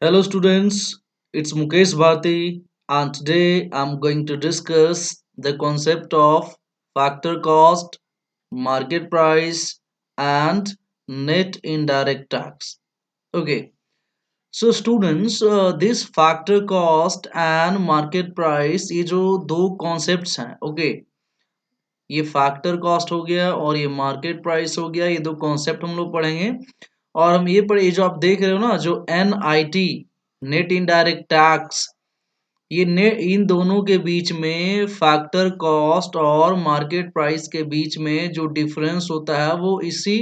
Hello students, it's Mukesh Bharti and today I'm going to discuss the concept of factor cost, market price and net indirect tax. Okay, so students this factor cost and market price ये जो दो concepts हैं okay, ये factor cost हो गया और ये market price हो गया, ये दो कॉन्सेप्ट हम लोग पढ़ेंगे। और हम ये पढ़े, ये जो आप देख रहे हो ना, जो NIT नेट इनडायरेक्ट टैक्स, ये नेट इन दोनों के बीच में फैक्टर कॉस्ट और मार्केट प्राइस के बीच में जो डिफरेंस होता है वो इसी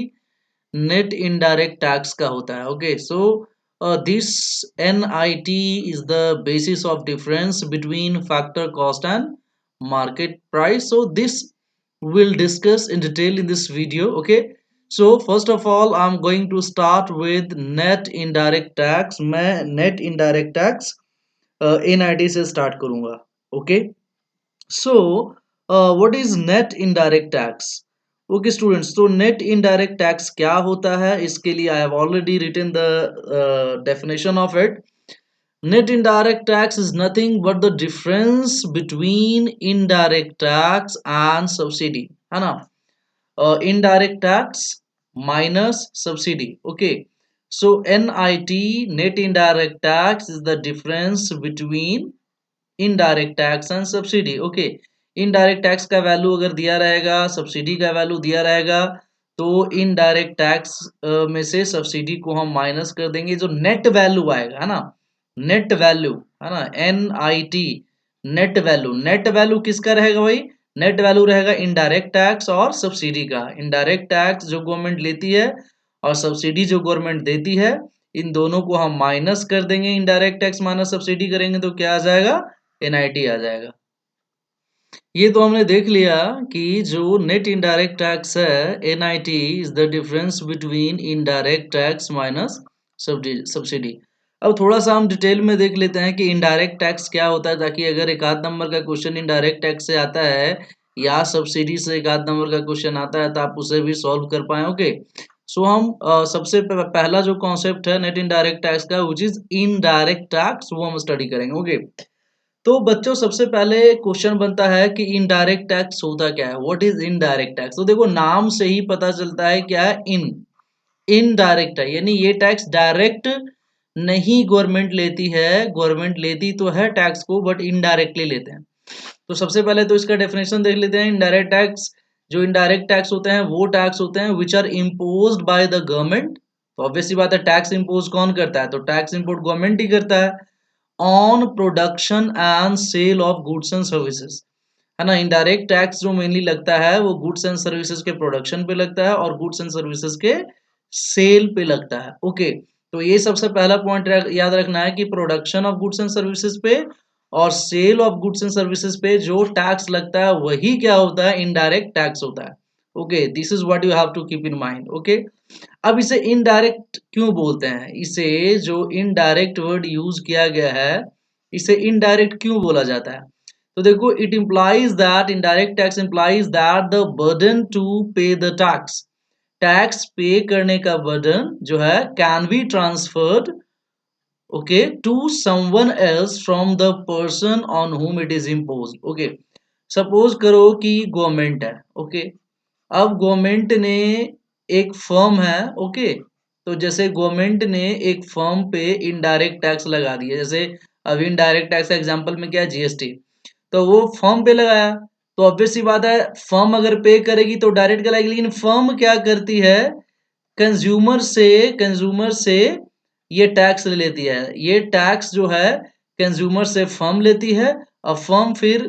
नेट इनडायरेक्ट टैक्स का होता है। Okay, so this NIT is the basis of difference between factor cost and market price. So this we'll discuss in detail in this video. Okay, so first of all I'm going to start with net indirect tax. मैं net indirect tax NIT से start करूंगा। Okay, so what is net indirect tax? Okay students, तो net indirect tax क्या होता है, इसके लिए I have already written the definition of it. Net indirect tax is nothing but the difference between indirect tax and subsidy, है ना? Indirect tax minus subsidy. Okay, so NIT, net indirect tax, is the difference between indirect tax and subsidy. Okay, indirect tax का value अगर दिया रहेगा, subsidy का value दिया रहेगा, तो इनडायरेक्ट टैक्स में से सब्सिडी को हम माइनस कर देंगे, जो नेट वैल्यू आएगा, है ना? नेट वैल्यू, है ना? NIT net value, net value किसका रहेगा भाई? नेट वैल्यू रहेगा इनडायरेक्ट टैक्स और सब्सिडी का। इनडायरेक्ट टैक्स जो गवर्नमेंट लेती है और सब्सिडी जो गवर्नमेंट देती है, इन दोनों को हम माइनस कर देंगे। इनडायरेक्ट टैक्स माइनस सब्सिडी करेंगे तो क्या आ जाएगा? NIT आ जाएगा। ये तो हमने देख लिया कि जो नेट इनडायरेक्ट टैक्स है, NIT is the difference between indirect tax minus subsidy. अब थोड़ा सा हम डिटेल में देख लेते हैं कि इनडायरेक्ट टैक्स क्या होता है, ताकि अगर एक आध नंबर का क्वेश्चन इनडायरेक्ट टैक्स से आता है या सब्सिडी से एक आध नंबर का क्वेश्चन आता है तो आप उसे भी सॉल्व कर पाए। ओके, सो हम सबसे पहला जो कॉन्सेप्ट है नेट इनडायरेक्ट टैक्स का, विच इज इनडायरेक्ट टैक्स, वो हम स्टडी करेंगे। ओके, तो बच्चों सबसे पहले क्वेश्चन बनता है कि इनडायरेक्ट टैक्स होता क्या है, व्हाट इज इनडायरेक्ट टैक्स? तो देखो नाम से ही पता चलता है क्या है, इनडायरेक्ट है, यानी ये टैक्स डायरेक्ट नहीं गवर्नमेंट लेती है। गवर्नमेंट लेती तो है टैक्स को, बट इनडायरेक्टली लेते हैं। तो सबसे पहले तो इसका डेफिनेशन देख लेते हैं। इनडायरेक्ट टैक्स, जो इनडायरेक्ट टैक्स होते हैं वो टैक्स होते हैं which are imposed by the government. तो ऑब्वियसली बात है, टैक्स इम्पोज कौन करता है? तो टैक्स इम्पोर्ट गवर्नमेंट ही करता है। On production and sale of goods and services, है ना? इनडायरेक्ट टैक्स जो मेनली लगता है वो गुड्स एंड सर्विसेज के प्रोडक्शन पे लगता है और गुड्स एंड सर्विसेज के सेल पे लगता है। ओके, तो ये सबसे पहला पॉइंट याद रखना है कि production of goods and services पे और sale of goods and services पे जो टैक्स लगता है वही क्या होता है? इनडायरेक्ट टैक्स होता है। Okay, this is what you have to keep in mind. Okay, अब इसे इनडायरेक्ट क्यों बोलते हैं? इसे जो इनडायरेक्ट वर्ड यूज किया गया है, इसे इनडायरेक्ट क्यों बोला जाता है? तो देखो, it implies that, indirect tax implies that the burden to pay the tax, tax pay करने का बर्डन जो है can be transferred, okay, to someone else from the person on whom it is imposed। Okay, suppose करो कि government है। Okay, अब government ने एक फर्म है। ओके, तो जैसे गवर्नमेंट ने एक फर्म पे इनडायरेक्ट टैक्स लगा दिया, जैसे अभी इनडायरेक्ट टैक्स का एग्जांपल में क्या है? GST। तो वो फर्म पे लगाया, तो ऑब्वियस सी बात है फर्म अगर पे करेगी तो डायरेक्ट लगाएगी, लेकिन फर्म क्या करती है? कंज्यूमर से ये टैक्स ले लेती है। ये टैक्स जो है कंज्यूमर से फर्म लेती है और फर्म फिर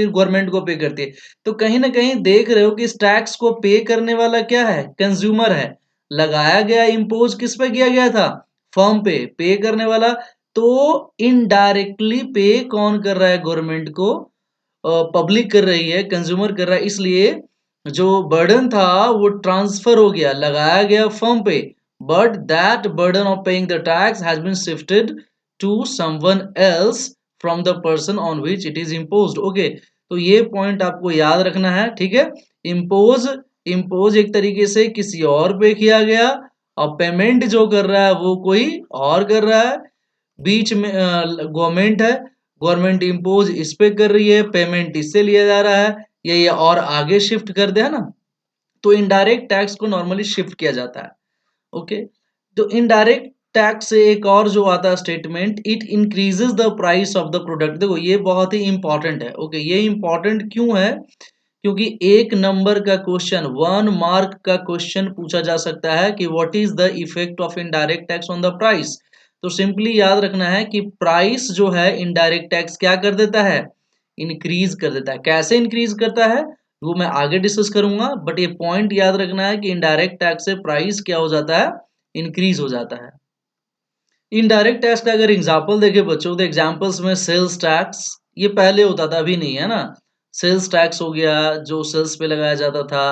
गवर्नमेंट को पे करती है। तो कहीं ना कहीं देख रहे हो कि इस टैक्स को पे करने वाला क्या है? कंज्यूमर है। लगाया गया, इम्पोज किस पे किया गया था? फर्म पे करने वाला। तो इनडायरेक्टली पे कौन कर रहा है गवर्नमेंट को? पब्लिक कर रही है, कंज्यूमर कर रहा है। इसलिए जो बर्डन था वो ट्रांसफर हो गया, लगाया गया फर्म पे, but that burden of paying the tax has been shifted to someone else from the person on which it is imposed. Okay, तो ये पॉइंट आपको याद रखना है, ठीक है? इम्पोज, इम्पोज एक तरीके से किसी और पे किया गया और पेमेंट जो कर रहा है वो कोई और कर रहा है, बीच में गवर्नमेंट है, गवर्नमेंट इम्पोज इस पे कर रही है, पेमेंट इससे लिया जा रहा है, ये और आगे शिफ्ट कर दे, है ना। तो इनडायरेक्ट टैक्स को नॉर्मली शिफ्ट किया जाता है। ओके, तो इनडायरेक्ट टैक्स से एक और जो आता है statement, it increases the price of the product. देखो ये बहुत ही इंपॉर्टेंट है। ओके, ये इंपॉर्टेंट क्यों है, क्योंकि एक नंबर का क्वेश्चन, 1 मार्क का क्वेश्चन पूछा जा सकता है कि what is the effect of indirect tax on the price. तो सिंपली याद रखना है कि प्राइस जो है इनडायरेक्ट टैक्स क्या कर देता है, इंक्रीज कर देता है। कैसे इंक्रीज करता है वो मैं आगे डिस्कस करूंगा, बट ये पॉइंट याद रखना है कि इनडायरेक्ट टैक्स से प्राइस क्या हो जाता है, इंक्रीज हो जाता है। इनडायरेक्ट टैक्स का अगर एग्जाम्पल देखे बच्चों, तो एग्जाम्पल्स में सेल्स टैक्स, ये पहले होता था अभी नहीं, है ना। सेल्स टैक्स हो गया जो सेल्स पे लगाया जाता था,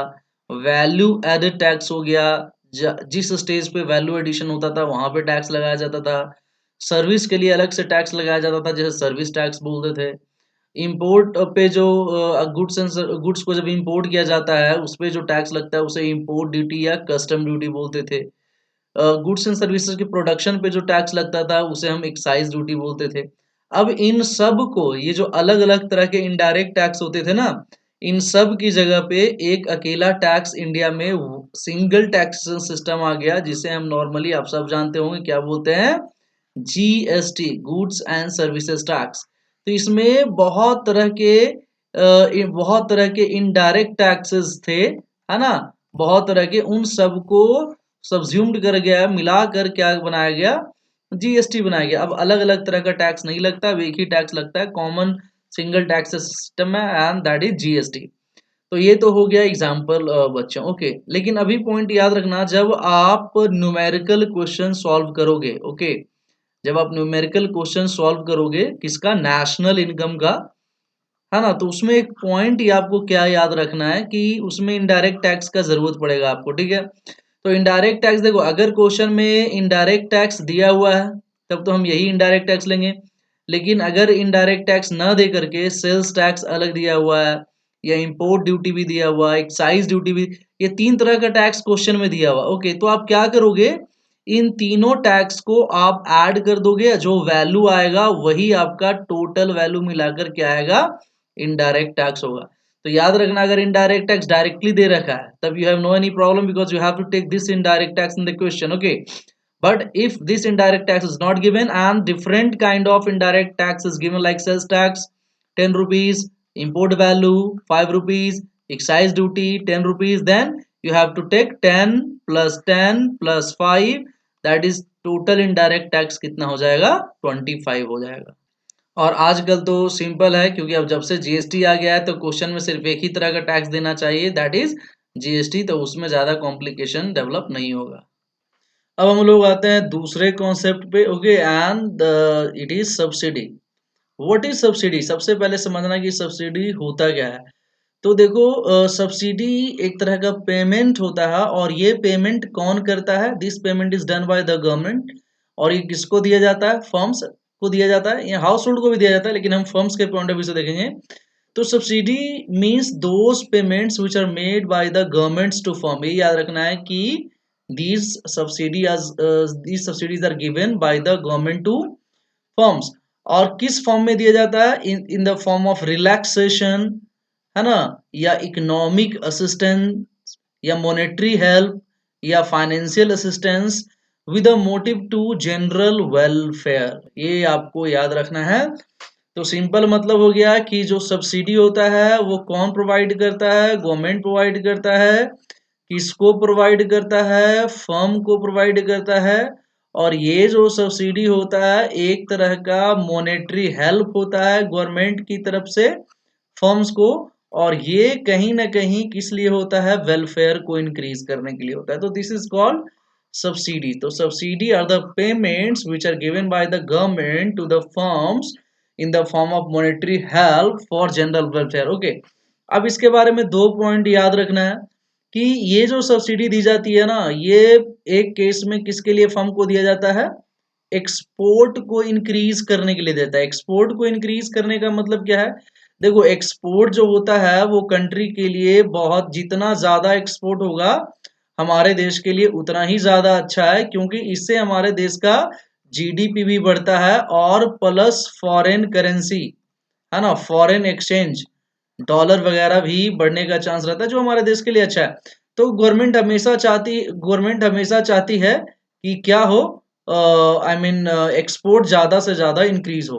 वैल्यू एडेड टैक्स हो गया, जिस स्टेज पे वैल्यू एडिशन होता था वहां पे टैक्स लगाया जाता था, सर्विस के लिए अलग से टैक्स लगाया जाता था जैसे सर्विस टैक्स बोलते थे, इंपोर्ट पे जो गुड्स एंड गुड्स को जब इंपोर्ट किया जाता है उस पे जो टैक्स लगता है उसे इंपोर्ट ड्यूटी या कस्टम ड्यूटी बोलते थे, गुड्स एंड सर्विसेज के प्रोडक्शन पे जो टैक्स लगता था उसे हम एक्साइज ड्यूटी बोलते थे। अब इन सब को, ये जो अलग अलग तरह के इनडायरेक्ट टैक्स होते थे ना, इन सब की जगह पे एक अकेला टैक्स इंडिया में सिंगल टैक्सेशन सिस्टम आ गया, जिसे हम नॉर्मली आप सब जानते होंगे क्या बोलते हैं, GST, goods and services tax. तो इसमें बहुत तरह के इनडायरेक्ट टैक्सेस थे, है ना, बहुत तरह के, उन सबको सब्ज्यूम्ड कर गया, मिलाकर क्या बनाया गया, जीएसटी बनाया गया। अब अलग अलग तरह का टैक्स नहीं लगता, अब एक ही टैक्स लगता है, कॉमन सिंगल टैक्स सिस्टम है, एंड दैट इज जीएसटी। तो ये तो हो गया एग्जाम्पल बच्चों। ओके, लेकिन अभी पॉइंट याद रखना, जब आप न्यूमेरिकल क्वेश्चन सॉल्व करोगे, ओके, जब आप न्यूमेरिकल क्वेश्चन सॉल्व करोगे किसका, नेशनल इनकम का, है ना, तो उसमें एक पॉइंट ही आपको क्या याद रखना है कि उसमें इनडायरेक्ट टैक्स का जरूरत पड़ेगा आपको, ठीक है। तो इनडायरेक्ट टैक्स देखो, अगर क्वेश्चन में इनडायरेक्ट टैक्स दिया हुआ है तब तो हम यही इनडायरेक्ट टैक्स लेंगे, लेकिन अगर इनडायरेक्ट टैक्स न दे करके सेल्स टैक्स अलग दिया हुआ है, या इंपोर्ट ड्यूटी भी दिया हुआ है, एक्साइज ड्यूटी भी, ये 3 तरह का टैक्स क्वेश्चन में दिया हुआ, ओके, तो आप क्या करोगे, इन तीनों टैक्स को आप ऐड कर दोगे, जो वैल्यू आएगा वही आपका टोटल वैल्यू मिलाकर क्या आएगा, इनडायरेक्ट टैक्स होगा। तो याद रखना, अगर इनडायरेक्ट टैक्स डायरेक्टली दे रखा है तब you have no any problem, because you have to take this indirect tax in the question, okay. But if this indirect tax is not given and different kind of indirect tax is given, like sales tax 10 rupees, import value 5 rupees, excise duty 10 rupees, then you have to take 10 plus 10 plus 5, that is total indirect tax कितना हो जाएगा, 25 हो जाएगा। और आजकल तो simple है, क्योंकि अब जब से जीएसटी आ गया है तो क्वेश्चन में सिर्फ एक ही तरह का टैक्स देना चाहिए, दैट इज जीएसटी, तो उसमें ज्यादा कॉम्प्लिकेशन डेवलप नहीं होगा। अब हम लोग आते हैं दूसरे कॉन्सेप्ट पे, okay, and it is subsidy. What is subsidy, सबसे पहले समझना कि सब्सिडी होता क्या है। तो देखो, सब्सिडी एक तरह का पेमेंट होता है, और ये पेमेंट कौन करता है, this payment is done by the government, और ये किसको दिया जाता है, फर्म्स को दिया जाता है, या हाउस होल्ड को भी दिया जाता है, लेकिन हम फर्म्स के पॉइंट ऑफ व्यू से देखेंगे। तो subsidy means those payments which are made by the governments to firm, ये याद रखना है कि these subsidies are given by the government to firms। और किस फॉर्म में दिया जाता है, in the form of relaxation, है ना, या इकोनॉमिक असिस्टेंस, या मॉनेटरी हेल्प, या financial assistance with a motive to general welfare, ये आपको याद रखना है। तो सिंपल मतलब हो गया कि जो सब्सिडी होता है वो कौन प्रोवाइड करता है, गवर्नमेंट प्रोवाइड करता है, किसको प्रोवाइड करता है, फर्म को प्रोवाइड करता है, और ये जो सब्सिडी होता है एक तरह का मॉनेटरी हेल्प होता है गवर्नमेंट की तरफ से फर्म्स को, और ये कहीं ना कहीं किस लिए होता है, वेलफेयर को इंक्रीज करने के लिए होता है। तो दिस इज कॉल्ड सब्सिडी। तो subsidy are the payments which are given by the government to the firms in the form of monetary help for general welfare, okay. अब इसके बारे में 2 पॉइंट याद रखना है कि ये जो सब्सिडी दी जाती है ना, ये एक केस में किसके लिए फर्म को दिया जाता है, एक्सपोर्ट को इंक्रीज करने के लिए देता है। एक्सपोर्ट को इंक्रीज करने का मतलब क्या है, देखो एक्सपोर्ट जो होता है वो कंट्री के लिए बहुत, जितना ज्यादा एक्सपोर्ट होगा हमारे देश के लिए उतना ही ज्यादा अच्छा है, क्योंकि इससे हमारे देश का जीडीपी भी बढ़ता है और प्लस फॉरेन करेंसी, है ना, फॉरेन एक्सचेंज, डॉलर वगैरह भी बढ़ने का चांस रहता है, जो हमारे देश के लिए अच्छा है। तो गवर्नमेंट हमेशा चाहती है कि क्या हो, आई मीन एक्सपोर्ट ज्यादा से ज्यादा इंक्रीज हो।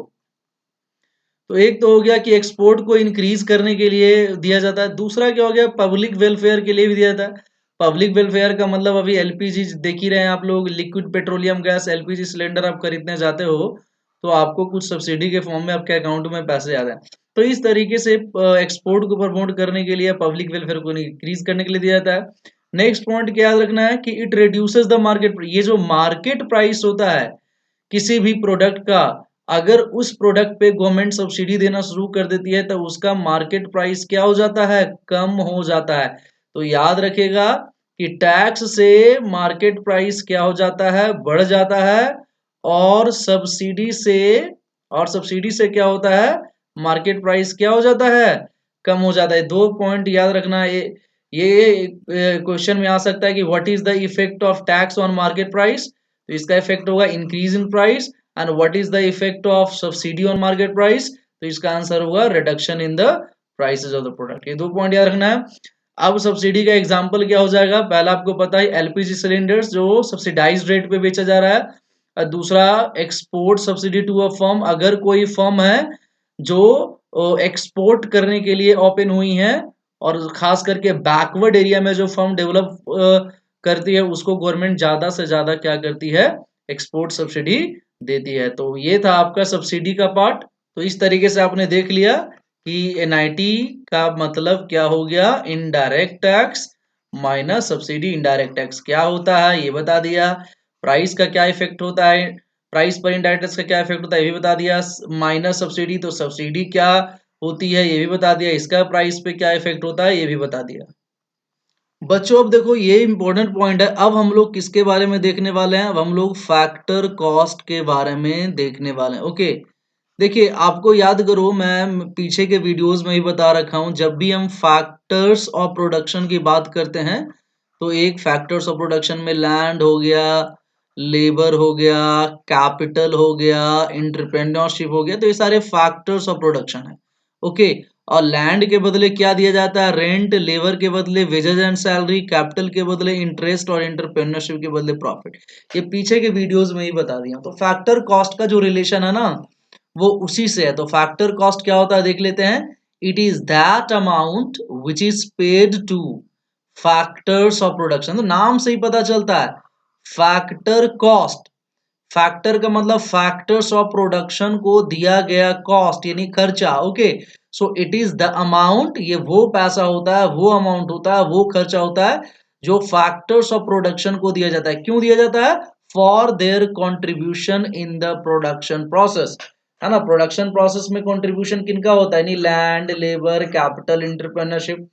तो एक तो हो गया कि एक्सपोर्ट को इंक्रीज करने के लिए दिया जाता है, दूसरा क्या हो गया, पब्लिक वेलफेयर के लिए भी दिया जाता है। पब्लिक वेलफेयर का मतलब अभी एलपीजी देख ही रहे हैं आप लोग, liquid petroleum gas LPG cylinder आप खरीदने जाते हो तो आपको कुछ सब्सिडी के फॉर्म में आपके अकाउंट में पैसे आते हैं। तो इस तरीके से एक्सपोर्ट को प्रमोट करने के लिए, पब्लिक वेलफेयर को इंक्रीज करने के लिए दिया जाता है। नेक्स्ट पॉइंट क्या याद रखना है कि इट रिड्यूसेस द मार्केट, ये जो मार्केट प्राइस होता है किसी भी प्रोडक्ट का, अगर उस प्रोडक्ट पे गवर्नमेंट सब्सिडी देना शुरू कर देती है तो उसका मार्केट प्राइस क्या हो जाता है, कम हो जाता है। तो याद रखेगा कि टैक्स से मार्केट प्राइस क्या हो जाता है, बढ़ जाता है, और सब्सिडी से क्या होता है, मार्केट प्राइस क्या हो जाता है, कम हो जाता है। दो पॉइंट याद रखना, ये क्वेश्चन में आ सकता है कि what is the effect of tax on market price, तो इसका इफेक्ट होगा increase in price. And what is the effect of subsidy on market price, तो इसका आंसर होगा reduction in the prices of the product. ये दो point याद रखना है। अब सब्सिडी का एग्जांपल क्या हो जाएगा, पहला आपको पता है एलपीजी सिलेंडर्स जो सब्सिडाइज्ड रेट पे बेचा जा रहा है, और दूसरा export subsidy to a firm, अगर कोई फर्म है जो एक्सपोर्ट करने के लिए ओपन हुई है, और खास करके बैकवर्ड एरिया में जो फर्म डेवलप करती है उसको गवर्नमेंट ज्यादा से ज्यादा क्या करती है, एक्सपोर्ट सब्सिडी देती है। तो ये था आपका सब्सिडी का पार्ट। तो इस तरीके से आपने देख लिया कि एनआईटी का मतलब क्या हो गया, indirect tax minus subsidy. Indirect tax क्या होता है ये बता दिया, प्राइस का क्या इफेक्ट होता है, प्राइस पर इनडायरेक्ट टैक्स का क्या इफेक्ट होता है ये भी बता दिया, माइनस सब्सिडी तो सब्सिडी क्या होती है ये भी बता दिया, इसका प्राइस पे क्या इफेक्ट होता है ये भी बता दिया। बच्चों अब देखो ये इंपॉर्टेंट पॉइंट है, अब हम लोग किसके बारे में देखने वाले हैं, अब हम लोग फैक्टर कॉस्ट के बारे में देखने वाले हैं। ओके, देखिए आपको याद करो, मैं पीछे के वीडियोस में ही बता रखा हूं, जब भी हम फैक्टर्स ऑफ प्रोडक्शन की बात करते हैं तो एक फैक्टर्स ऑफ प्रोडक्शन में लैंड हो गया, लेबर हो गया, कैपिटल हो गया, एंटरप्रेन्योरशिप हो गया, तो ये सारे फैक्टर्स ऑफ प्रोडक्शन है। ओके, और लैंड के बदले क्या दिया जाता है, रेंट, लेबर के बदले वेजेस एंड सैलरी, कैपिटल के बदले इंटरेस्ट और एंटरप्रेन्योरशिप के बदले प्रॉफिट। ये पीछे के वीडियोस में ही बता दिया। तो फैक्टर कॉस्ट का जो रिलेशन है ना वो उसी से है। तो फैक्टर कॉस्ट क्या होता है देख लेते हैं, it is that amount which is paid two factors of production. तो नाम से ही पता चलता है फैक्टर कॉस्ट, फैक्टर का मतलब फैक्टर्स ऑफ प्रोडक्शन को दिया गया कॉस्ट यानी खर्चा। Okay, so it is the amount, ये वो पैसा होता है, वो अमाउंट होता है, वो खर्चा होता है जो फैक्टर्स ऑफ प्रोडक्शन को दिया जाता है। क्यों दिया जाता है, for their contribution in the production process, है ना। प्रोडक्शन प्रोसेस में कंट्रीब्यूशन किनका होता है, यानी लैंड, लेबर, कैपिटल, एंटरप्रेन्योरशिप,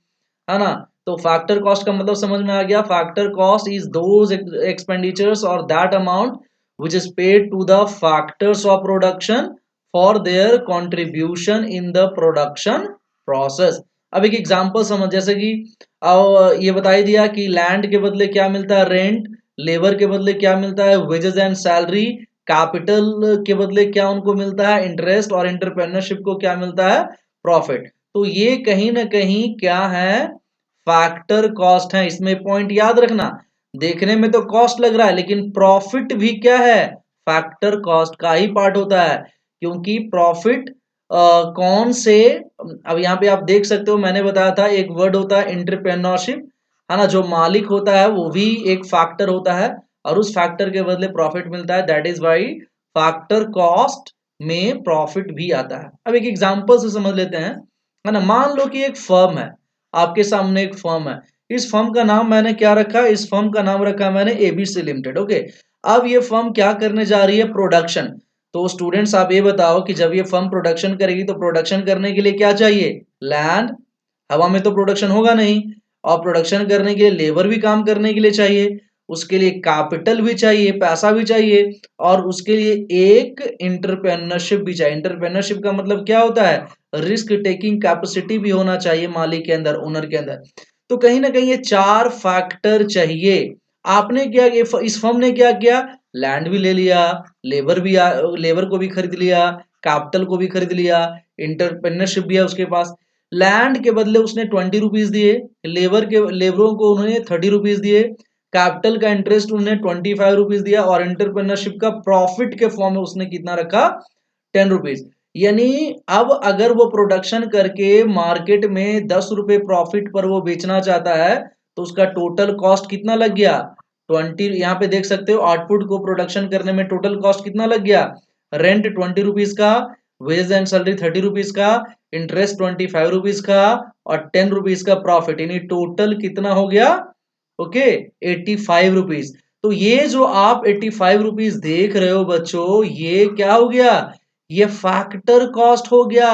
है ना। तो फैक्टर कॉस्ट का मतलब समझ में आ गया, factor cost is those expenditures और that amount which is paid to the factors of production for their contribution in the production process। अब एक एग्जांपल समझ, जैसे कि ये बता ही दिया कि लैंड के बदले क्या मिलता है, रेंट, लेबर के बदले क्या मिलता है, वेजेस एंड सैलरी, कैपिटल के बदले क्या उनको मिलता है, इंटरेस्ट, और एंटरप्रेन्योरशिप को क्या मिलता है, प्रॉफिट। तो ये कहीं ना कहीं क्या है, फैक्टर कॉस्ट है। इसमें पॉइंट याद रखना, देखने में तो कॉस्ट लग रहा है लेकिन प्रॉफिट भी क्या है, फैक्टर कॉस्ट का ही पार्ट होता है। क्योंकि प्रॉफिट कौन से, अब यहाँ पे आप देख सकते हो मैंने बताया था एक वर्ड होता है एंटरप्रेन्योरशिप, है ना, जो मालिक होता है वो भी एक फैक्टर होता है, और उस फैक्टर के बदले प्रॉफिट मिलता है, that is why factor cost में प्रॉफिट भी आता है। अब एक एग्जांपल से समझ लेते हैं, है ना। मान लो कि एक फर्म है, आपके सामने एक फर्म है, इस फर्म का नाम मैंने क्या रखा, इस फर्म का नाम रखा मैंने एबीसी लिमिटेड। ओके, अब ये फर्म क्या करने जा रही है, प्रोडक्शन। तो स्टूडेंट्स आप ये बताओ कि जब ये फर्म प्रोडक्शन करेगी तो प्रोडक्शन करने के लिए क्या चाहिए, लैंड, हवा में तो प्रोडक्शन होगा नहीं, और प्रोडक्शन करने के लिए लेबर भी काम करने के लिए चाहिए, उसके लिए कैपिटल भी चाहिए, पैसा भी चाहिए, और उसके लिए एक इंटरप्रेन्योरशिप भी चाहिए। इंटरप्रेन्योरशिप का मतलब क्या होता है, रिस्क टेकिंग कैपेसिटी भी होना चाहिए मालिक के अंदर, ओनर के अंदर। तो कहीं ना कहीं ये चार फैक्टर चाहिए। आपने क्या, इस फर्म ने क्या किया, लैंड भी ले लिया, लेबर को भी खरीद लिया, कैपिटल को भी खरीद लिया, इंटरप्रेन्योरशिप भी है उसके पास। लैंड के बदले उसने 20 रुपीज दिए, लेबरों को उन्होंने 30 रुपीज दिए, कैपिटल का इंटरेस्ट उन्होंने 25 रुपीज दिया, और एंटरप्रेन्योरशिप का प्रॉफिट के फॉर्म में उसने कितना रखा, 10 रुपीज। यानी अब अगर वो प्रोडक्शन करके मार्केट में 10 रुपए प्रॉफिट पर वो बेचना चाहता है, तो उसका टोटल कॉस्ट कितना लग गया, 20। यहाँ पे देख सकते हो आउटपुट को प्रोडक्शन करने में टोटल कॉस्ट कितना लग गया, रेंट 20 रुपीज का, वेज एंड सैलरी 30 रुपीज का, इंटरेस्ट 25 रुपीज का, और 10 रुपीज का प्रॉफिट, यानी टोटल कितना हो गया, ओके, 85 रुपीज। तो ये जो आप 85 रुपीज देख रहे हो बच्चों, ये क्या हो गया, ये फैक्टर कॉस्ट हो गया,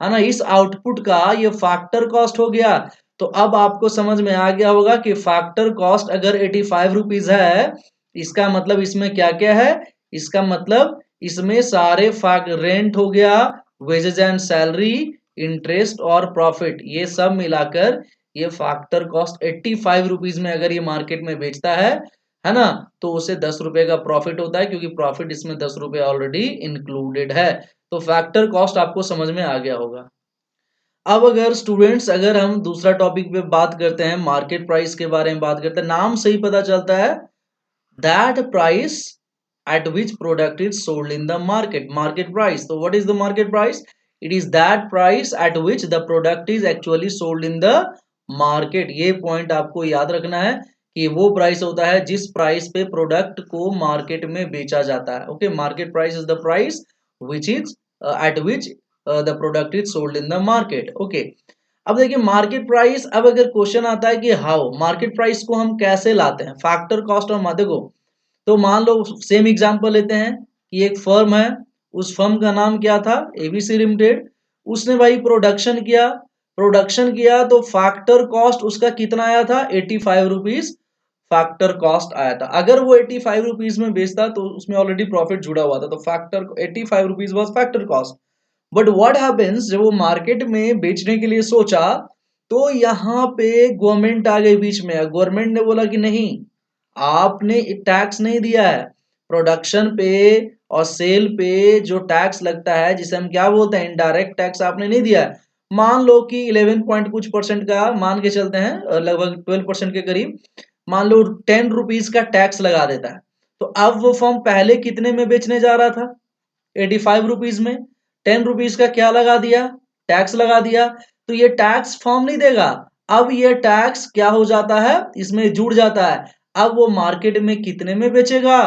है ना, इस आउटपुट का ये फैक्टर कॉस्ट हो गया। तो अब आपको समझ में आ गया होगा कि फैक्टर कॉस्ट अगर 85 रुपीज है, इसका मतलब इसमें क्या क्या है, इसका मतलब इसमें सारे फैक्ट, रेंट हो गया, वेजेज एंड सैलरी, इंटरेस्ट और प्रॉफिट, ये सब मिलाकर ये फैक्टर कॉस्ट 85 रुपीज में अगर ये मार्केट में बेचता है ना, तो उसे 10 रुपए का प्रॉफिट होता है, क्योंकि प्रॉफिट इसमें 10 रुपए ऑलरेडी इंक्लूडेड है। तो फैक्टर कॉस्ट आपको समझ में आ गया होगा। अब अगर स्टूडेंट्स, अगर हम दूसरा टॉपिक पे बात करते हैं, मार्केट प्राइस के बारे में बात करते हैं, नाम से ही पता चलता है, that price at which product is sold in the market price. So what is the market price? It is that price at which the product is actually sold in the market. ये point आपको याद रखना है कि वो price होता है जिस प्राइस पे प्रोडक्ट को मार्केट में बेचा जाता है। Okay, market price is the price which is eight which the product is sold in the market. Okay, अब देखिए मार्केट प्राइस, अब अगर क्वेश्चन आता है कि हाउ मार्केट प्राइस को हम कैसे लाते हैं, फैक्टर कॉस्ट और माध्य को। तो मान लो सेम एग्जांपल लेते हैं कि एक फर्म है, उस फर्म का नाम क्या था, एबीसी लिमिटेड। उसने भाई प्रोडक्शन किया तो फैक्टर कॉस्ट उसका कितना आया था, 85 रुपीज फैक्टर कॉस्ट आया था। अगर वो 85 रुपीज में बेचता तो उसमें ऑलरेडी प्रॉफिट जुड़ा हुआ था, तो factor 85 rupees was factor cost. But what happens, जब वो मार्केट में बेचने के लिए सोचा, तो यहाँ पे गवर्नमेंट आ गई बीच में। गवर्नमेंट ने बोला कि नहीं, आपने टैक्स नहीं दिया है, प्रोडक्शन पे और सेल पे जो टैक्स लगता है, जिसे हम क्या बोलते हैं, इनडायरेक्ट टैक्स, आपने नहीं दिया है। मान लो कि 11 पॉइंट कुछ परसेंट का मान के चलते हैं, लगभग 12% के करीब, मान लो 10 रुपीज का टैक्स लगा देता है। तो अब वो फॉर्म पहले कितने में बेचने जा रहा था, 85 रुपीज में, 10 रुपीज का क्या लगा दिया, टैक्स लगा दिया। तो ये टैक्स फॉर्म नहीं देगा, अब ये टैक्स क्या हो जाता है, इसमें जुड़ जाता है। अब वो मार्केट में कितने में बेचेगा,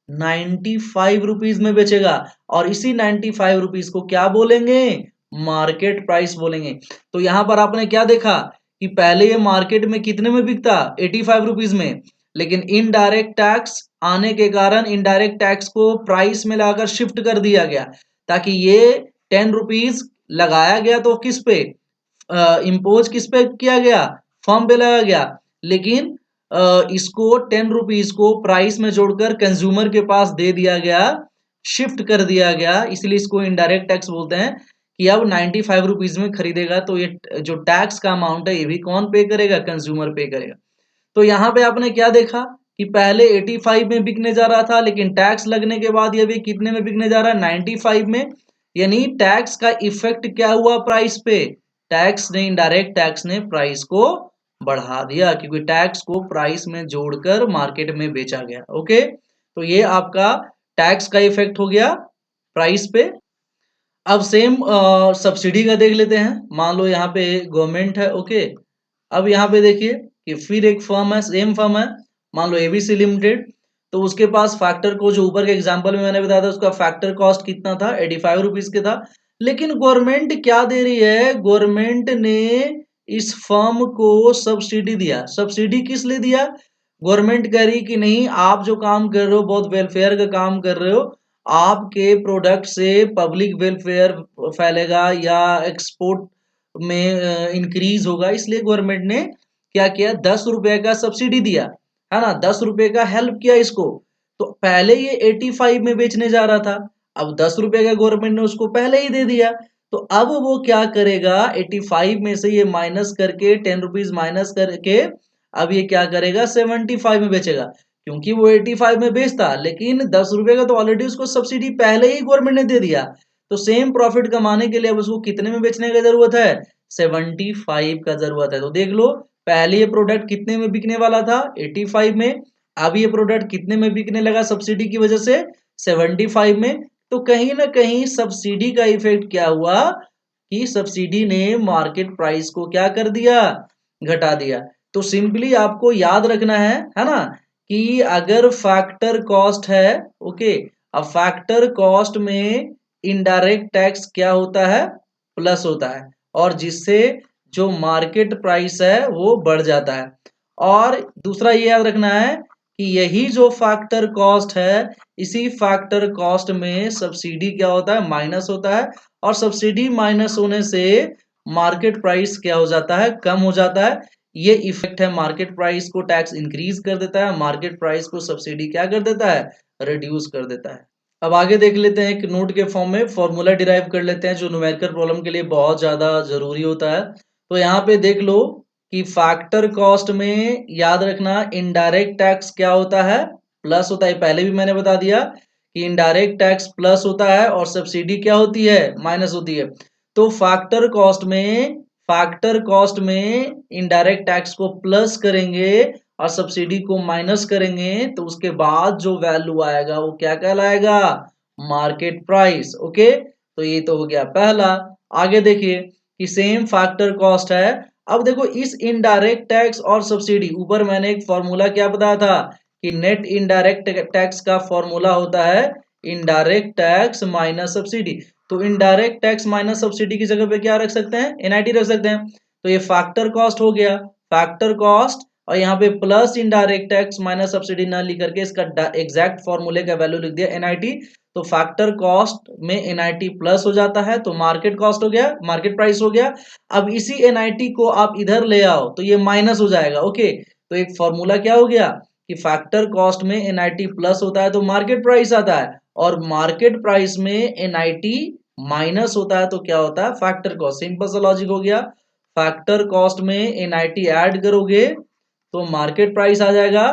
95 रुपीज में बेचेगा, और इसी 95 रुपीज को क्या बोलेंगे, मार्केट प्राइस बोलेंगे। तो यहां पर आपने क्या देखा कि पहले ये मार्केट में कितने में बिकता, 85 रुपीज में, लेकिन इनडायरेक्ट टैक्स आने के कारण इनडायरेक्ट टैक्स को प्राइस में लगाकर शिफ्ट कर दिया गया, ताकि ये 10 रुपीज लगाया गया तो किस पे, इम्पोज किस पे किया गया, फर्म पे लगा गया, लेकिन इसको 10 रुपीज को प्राइस में जोड़कर कंज्यूमर के पास दे दिया गया, शिफ्ट कर दिया गया, इसलिए इसको इनडायरेक्ट टैक्स बोलते हैं। कि अब 95 रुपीज में खरीदेगा तो ये जो टैक्स का अमाउंट है, ये भी कौन पे करेगा, कंज्यूमर पे करेगा। तो यहाँ पे आपने क्या देखा कि पहले 85 में बिकने जा रहा था, लेकिन टैक्स लगने के बाद ये भी कितने में बिकने जा रहा है, 95 में। यानी टैक्स का इफेक्ट क्या हुआ प्राइस पे, टैक्स ने, इनडायरेक्ट टैक्स ने प्राइस को बढ़ा दिया, क्योंकि टैक्स को प्राइस में जोड़कर मार्केट में बेचा गया। ओके, तो ये आपका टैक्स का इफेक्ट हो गया प्राइस पे। अब सेम सब्सिडी का देख लेते हैं। मान लो यहाँ पे गवर्नमेंट है, ओके। अब यहाँ पे देखिए कि फिर एक फर्म है, सेम फर्म है, मान लो एबीसी लिमिटेड। तो उसके पास फैक्टर को, जो ऊपर के एग्जांपल में मैंने बताया था, उसका फैक्टर कॉस्ट कितना था, 85 रुपीज के था। लेकिन गवर्नमेंट क्या दे रही है, गवर्नमेंट ने इस फर्म को सब्सिडी दिया। सब्सिडी किस लिए दिया, गवर्नमेंट कह रही कि नहीं, आप जो काम कर रहे हो बहुत वेलफेयर का काम कर रहे हो, आपके प्रोडक्ट से पब्लिक वेलफेयर फैलेगा या एक्सपोर्ट में इंक्रीज होगा, इसलिए गवर्नमेंट ने क्या किया, 10 रुपए का सब्सिडी दिया, है ना, 10 रुपए का हेल्प किया इसको। तो पहले ये 85 में बेचने जा रहा था, अब 10 रुपए का गवर्नमेंट ने उसको पहले ही दे दिया। तो अब वो क्या करेगा, 85 में से ये माइनस करके 10 रुपीज माइनस करके अब ये क्या करेगा, 75 में बेचेगा। क्योंकि वो 85 में बेचता, लेकिन 10 रुपए का तो ऑलरेडी उसको सब्सिडी पहले ही गवर्नमेंट ने दे दिया। तो सेम प्रॉफिट कमाने के लिए अब उसको कितने में बेचने की जरूरत है, 75 का जरूरत है। तो देख लो, पहले ये प्रोडक्ट कितने में बिकने वाला था, 85 में। अब ये प्रोडक्ट कितने में बिकने लगा सब्सिडी की वजह से, 75 में। तो कहीं ना कहीं सब्सिडी का इफेक्ट क्या हुआ कि सब्सिडी ने मार्केट प्राइस को क्या कर दिया, घटा दिया। तो सिंपली आपको याद रखना है ना, कि अगर फैक्टर कॉस्ट है, ओके, अब फैक्टर कॉस्ट में इनडायरेक्ट टैक्स क्या होता है, प्लस होता है, और जिससे जो मार्केट प्राइस है वो बढ़ जाता है। और दूसरा ये याद रखना है कि यही जो फैक्टर कॉस्ट है, इसी फैक्टर कॉस्ट में सब्सिडी क्या होता है, माइनस होता है। और सब्सिडी माइनस होने से मार्केट प्राइस क्या हो जाता है, कम हो जाता है। ये इफेक्ट है, मार्केट प्राइस को टैक्स इंक्रीज कर देता है, मार्केट प्राइस को सब्सिडी क्या कर देता है, रिड्यूस कर देता है। अब आगे देख लेते हैं, एक नोट के फॉर्म में फॉर्मूला डिराइव कर लेते हैं जो न्यूमेरिकल प्रॉब्लम के लिए बहुत ज्यादा जरूरी होता है। तो यहाँ पे देख लो कि फैक्टर कॉस्ट में याद रखना इनडायरेक्ट टैक्स क्या होता है, प्लस होता है। पहले भी मैंने बता दिया कि इनडायरेक्ट टैक्स प्लस होता है और सब्सिडी क्या होती है, माइनस होती है। तो फैक्टर कॉस्ट में इनडायरेक्ट टैक्स को प्लस करेंगे और सब्सिडी को माइनस करेंगे, तो उसके बाद जो वैल्यू आएगा वो क्या कहलाएगा, मार्केट प्राइस। ओके, तो ये तो हो गया पहला। आगे देखिए कि सेम फैक्टर कॉस्ट है। अब देखो इस इनडायरेक्ट टैक्स और सब्सिडी, ऊपर मैंने एक फॉर्मूला क्या बताया था कि नेट इनडायरेक्ट टैक्स का फॉर्मूला होता है इनडायरेक्ट टैक्स माइनस सब्सिडी। तो इनडायरेक्ट टैक्स माइनस सब्सिडी की जगह पे क्या रख सकते हैं, एनआईटी रख सकते हैं। तो ये फैक्टर कॉस्ट हो गया, फैक्टर कॉस्ट, और यहाँ पे plus indirect tax minus subsidy ना लिख करके इसका एग्जैक्ट फॉर्मूले का वैल्यू लिख दिया एनआईटी। तो फैक्टर कॉस्ट में एनआईटी प्लस हो जाता है, तो मार्केट कॉस्ट हो गया, मार्केट प्राइस हो गया। अब इसी एनआईटी को आप इधर ले आओ तो ये माइनस हो जाएगा। ओके, तो एक फॉर्मूला क्या हो गया कि फैक्टर कॉस्ट में एनआईटी प्लस होता है तो मार्केट प्राइस आता है, और मार्केट प्राइस में एनआईटी माइनस होता है तो क्या होता है, फैक्टर कॉस्ट। सिंपल सा लॉजिक हो गया। फैक्टर कॉस्ट में एनआईटी ऐड करोगे तो मार्केट प्राइस आ जाएगा,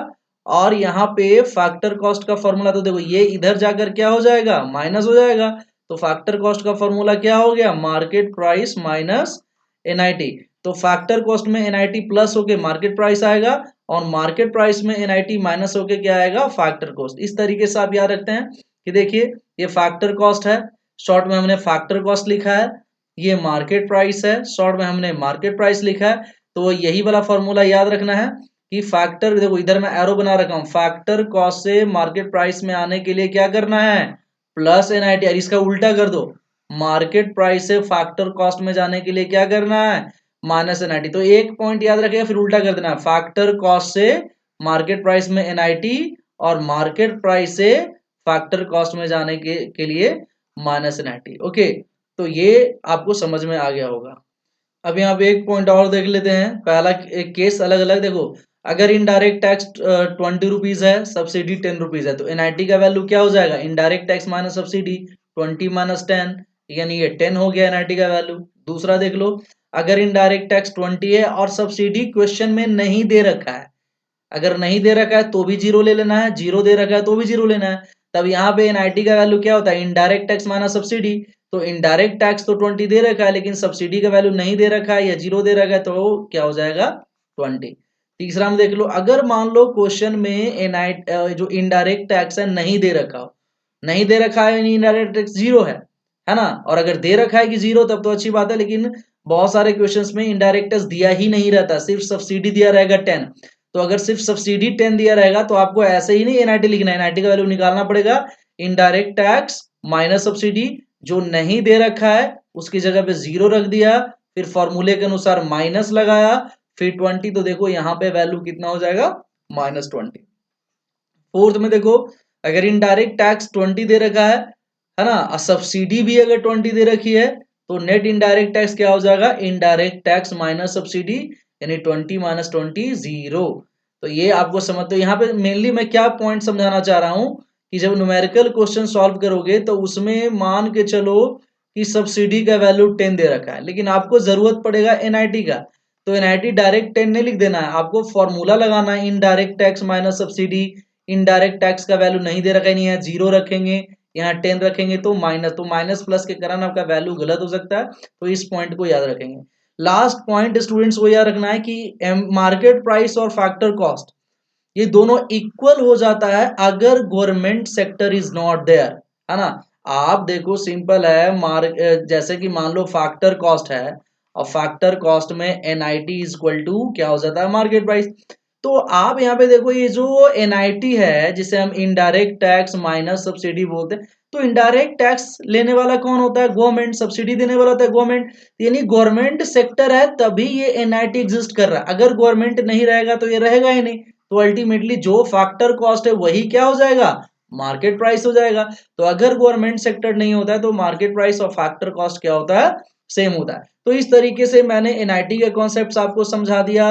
और यहाँ पे फैक्टर कॉस्ट का फॉर्मूला तो देखो ये इधर जाकर क्या हो जाएगा, माइनस हो जाएगा। तो फैक्टर कॉस्ट का फॉर्मूला क्या हो गया, मार्केट प्राइस माइनस एनआईटी। तो फैक्टर कॉस्ट में एनआईटी प्लस होके मार्केट प्राइस आएगा, और मार्केट प्राइस में एनआईटी माइनस होके क्या आएगा, फैक्टर कॉस्ट। इस तरीके से आप याद रखते हैं कि देखिए ये फैक्टर कॉस्ट है, शॉर्ट में हमने फैक्टर कॉस्ट लिखा है, ये मार्केट प्राइस है, शॉर्ट में हमने मार्केट प्राइस लिखा है। तो यही वाला फॉर्मूला याद रखना है कि फैक्टर, देखो इधर मैं एरो बना रखा हूं, फैक्टर कॉस्ट से मार्केट प्राइस में आने के लिए क्या करना है, प्लस एनआईटी। और इसका उल्टा कर दो, मार्केट प्राइस से फैक्टर कॉस्ट में जाने के लिए क्या करना है, माइनस एनआईटी। तो एक पॉइंट याद रखिएगा, फिर उल्टा कर देना है, फैक्टर कॉस्ट से मार्केट प्राइस में एनआईटी, और मार्केट प्राइस से फैक्टर कॉस्ट में जाने के लिए माइनस एनआईटी। ओके, तो ये आपको समझ में आ गया होगा। अब यहाँ पे एक पॉइंट और देख लेते हैं, पहला एक केस अलग अलग देखो। अगर इनडायरेक्ट टैक्स 20 रुपीज है, सब्सिडी 10 रुपीज है, तो एनआईटी का वैल्यू क्या हो जाएगा, indirect tax minus subsidy 20 minus 10, यानी ये 10 हो गया एनआईटी का वैल्यू। दूसरा देख लो, अगर इनडायरेक्ट टैक्स 20 है और सब्सिडी क्वेश्चन में नहीं दे रखा है, अगर नहीं दे रखा है तो भी जीरो ले लेना है, जीरो दे रखा है तो भी जीरो लेना है। तब यहाँ पे एनआईटी का वैल्यू क्या होता है, इनडायरेक्ट टैक्स माइनस सब्सिडी। तो इनडायरेक्ट टैक्स तो 20 दे रखा है, लेकिन सब्सिडी का वैल्यू नहीं दे रखा है या जीरो दे रखा है, तो क्या हो जाएगा, 20। तीसरा में देख लो, अगर मान लो क्वेश्चन में जो इनडायरेक्ट टैक्स है नहीं दे रखा हो, नहीं दे रखा है यानी इनडायरेक्ट टैक्स जीरो है ना। और अगर दे रखा है कि जीरो तब तो अच्छी बात है, लेकिन बहुत सारे क्वेश्चंस में इनडायरेक्ट टैक्स दिया ही नहीं रहता, सिर्फ सब्सिडी दिया रहेगा 10। तो अगर सिर्फ सब्सिडी 10 दिया रहेगा तो आपको ऐसे ही नहीं एनआईटी लिखना है, एनआईटी का वैल्यू निकालना पड़ेगा इनडायरेक्ट टैक्स माइनस सब्सिडी। जो नहीं दे रखा है उसकी जगह पे जीरो रख दिया, फिर फॉर्मूले के अनुसार माइनस लगाया, फिर 20। तो देखो यहाँ पे वैल्यू कितना हो जाएगा, -20। फोर्थ में देखो, अगर इनडायरेक्ट टैक्स 20 दे रखा है ना, और सब्सिडी भी अगर 20 दे रखी है, तो नेट इनडायरेक्ट टैक्स क्या हो जाएगा, इनडायरेक्ट टैक्स माइनस सब्सिडी, यानी 20 माइनस 20 जीरो। तो ये आपको समझ, तो यहाँ पे मेनली मैं क्या पॉइंट समझाना चाह रहा हूं कि जब न्यूमेरिकल क्वेश्चन सॉल्व करोगे तो उसमें मान के चलो कि सब्सिडी का वैल्यू 10 दे रखा है, लेकिन आपको जरूरत पड़ेगा एनआईटी का, तो एनआईटी डायरेक्ट 10 नहीं लिख देना है, आपको फॉर्मूला लगाना है indirect tax minus subsidy. Indirect tax का वैल्यू नहीं दे रखा है, यहाँ 0 रखेंगे, यहाँ 10 रखेंगे तो माइनस प्लस के कारण आपका वैल्यू गलत हो सकता है, तो इस पॉइंट को याद रखेंगे। लास्ट पॉइंट स्टूडेंट्स को याद रखना है कि मार्केट प्राइस और फैक्टर कॉस्ट ये दोनों इक्वल हो जाता है अगर government sector is not there, है ना। आप देखो सिंपल है, जैसे कि मान लो फैक्टर कॉस्ट है, और फैक्टर कॉस्ट में एनआईटी इज इक्वल टू क्या हो जाता है, मार्केट प्राइस। तो आप यहाँ पे देखो ये जो एनआईटी है जिसे हम इनडायरेक्ट टैक्स माइनस सब्सिडी बोलते हैं, तो इनडायरेक्ट टैक्स लेने वाला कौन होता है, गवर्नमेंट, सब्सिडी देने वाला होता है गवर्नमेंट, यानी गवर्नमेंट सेक्टर है तभी ये एनआईटी एग्जिस्ट कर रहा है, अगर गवर्नमेंट नहीं रहेगा तो ये रहेगा ही नहीं। तो अल्टीमेटली जो फैक्टर कॉस्ट है वही क्या हो जाएगा, मार्केट प्राइस हो जाएगा। तो अगर गवर्नमेंट सेक्टर नहीं होता है तो मार्केट प्राइस और फैक्टर कॉस्ट क्या होता है, सेम होता है। तो इस तरीके से मैंने एनआईटी के कॉन्सेप्ट्स आपको समझा दिया,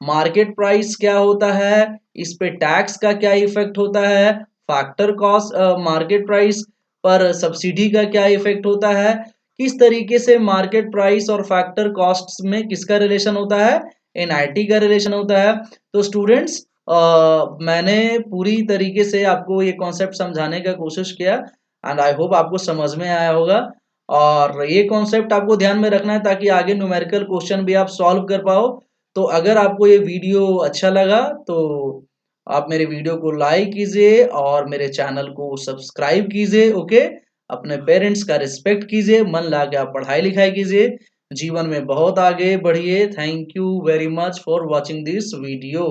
मार्केट प्राइस क्या होता है, इस पे टैक्स का क्या इफेक्ट होता है, फैक्टर कॉस्ट मार्केट प्राइस पर सब्सिडी का क्या इफेक्ट होता है, किस तरीके से मार्केट प्राइस और फैक्टर कॉस्ट में किसका रिलेशन होता है, एनआईटी का रिलेशन होता है। तो स्टूडेंट्स मैंने पूरी तरीके से आपको ये कॉन्सेप्ट समझाने का कोशिश किया, एंड आई होप आपको समझ में आया होगा। और ये कॉन्सेप्ट आपको ध्यान में रखना है ताकि आगे न्यूमेरिकल क्वेश्चन भी आप सॉल्व कर पाओ। तो अगर आपको ये वीडियो अच्छा लगा तो आप मेरे वीडियो को लाइक कीजिए और मेरे चैनल को सब्सक्राइब कीजिए। ओके, अपने पेरेंट्स का रिस्पेक्ट कीजिए, मन लगा के आप पढ़ाई लिखाई कीजिए, जीवन में बहुत आगे बढ़िए। Thank you very much for watching this video.